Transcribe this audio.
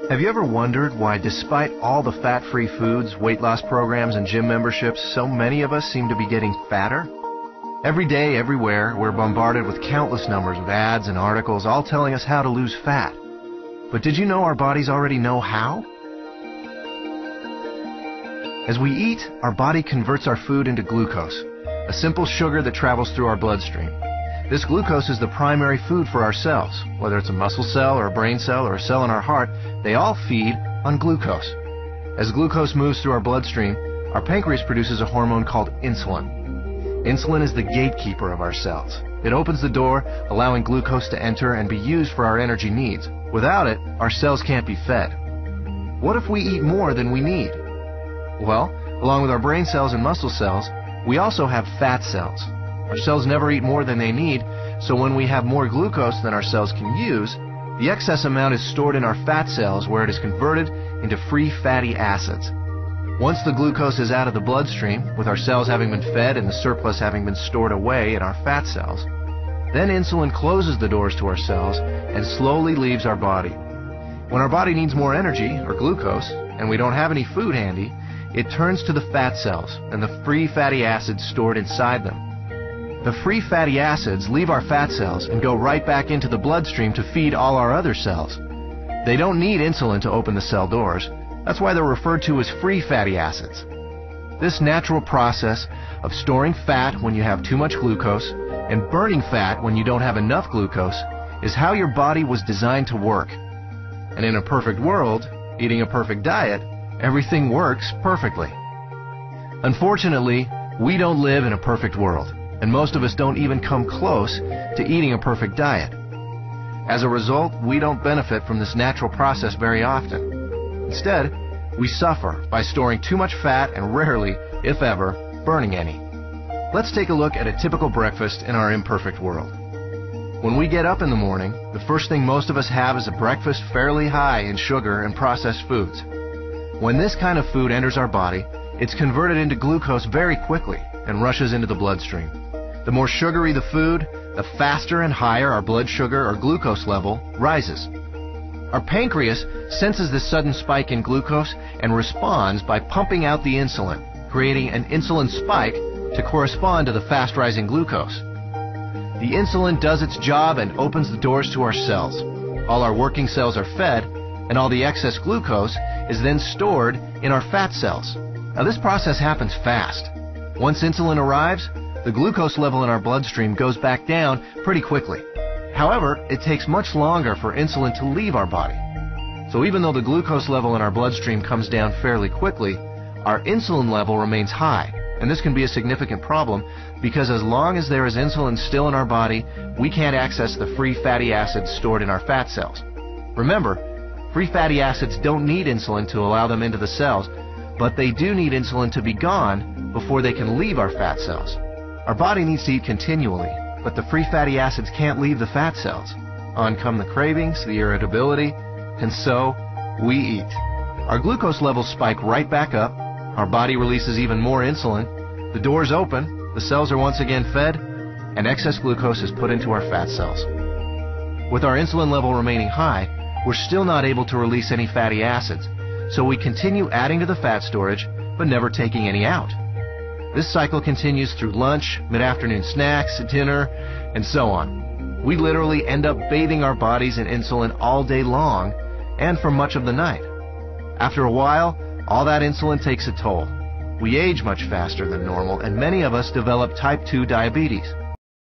Have you ever wondered why, despite all the fat-free foods, weight loss programs, and gym memberships, so many of us seem to be getting fatter? Every day, everywhere, we're bombarded with countless numbers of ads and articles all telling us how to lose fat. But did you know our bodies already know how? As we eat, our body converts our food into glucose, a simple sugar that travels through our bloodstream. This glucose is the primary food for our cells. Whether it's a muscle cell or a brain cell or a cell in our heart, they all feed on glucose. As glucose moves through our bloodstream, our pancreas produces a hormone called insulin. Insulin is the gatekeeper of our cells. It opens the door, allowing glucose to enter and be used for our energy needs. Without it, our cells can't be fed. What if we eat more than we need? Well, along with our brain cells and muscle cells, we also have fat cells. Our cells never eat more than they need, so when we have more glucose than our cells can use, the excess amount is stored in our fat cells where it is converted into free fatty acids. Once the glucose is out of the bloodstream, with our cells having been fed and the surplus having been stored away in our fat cells, then insulin closes the doors to our cells and slowly leaves our body. When our body needs more energy, or glucose, and we don't have any food handy, it turns to the fat cells and the free fatty acids stored inside them. The free fatty acids leave our fat cells and go right back into the bloodstream to feed all our other cells. They don't need insulin to open the cell doors. That's why they're referred to as free fatty acids. This natural process of storing fat when you have too much glucose and burning fat when you don't have enough glucose is how your body was designed to work. And in a perfect world, eating a perfect diet, everything works perfectly. Unfortunately, we don't live in a perfect world, and most of us don't even come close to eating a perfect diet. As a result, we don't benefit from this natural process very often. Instead, we suffer by storing too much fat and rarely, if ever, burning any. Let's take a look at a typical breakfast in our imperfect world. When we get up in the morning, the first thing most of us have is a breakfast fairly high in sugar and processed foods. When this kind of food enters our body, it's converted into glucose very quickly and rushes into the bloodstream. The more sugary the food, the faster and higher our blood sugar or glucose level rises. Our pancreas senses this sudden spike in glucose and responds by pumping out the insulin, creating an insulin spike to correspond to the fast-rising glucose. The insulin does its job and opens the doors to our cells. All our working cells are fed, and all the excess glucose is then stored in our fat cells. Now, this process happens fast. Once insulin arrives, the glucose level in our bloodstream goes back down pretty quickly. However, it takes much longer for insulin to leave our body. So even though the glucose level in our bloodstream comes down fairly quickly, our insulin level remains high. And this can be a significant problem because as long as there is insulin still in our body, we can't access the free fatty acids stored in our fat cells. Remember, free fatty acids don't need insulin to allow them into the cells, but they do need insulin to be gone before they can leave our fat cells. Our body needs to eat continually, but the free fatty acids can't leave the fat cells. On come the cravings, the irritability, and so we eat. Our glucose levels spike right back up. Our body releases even more insulin, the doors open, the cells are once again fed, and excess glucose is put into our fat cells. With our insulin level remaining high, we're still not able to release any fatty acids, so we continue adding to the fat storage, but never taking any out. This cycle continues through lunch, mid-afternoon snacks, dinner, and so on. We literally end up bathing our bodies in insulin all day long, and for much of the night. After a while, all that insulin takes a toll. We age much faster than normal, and many of us develop type 2 diabetes.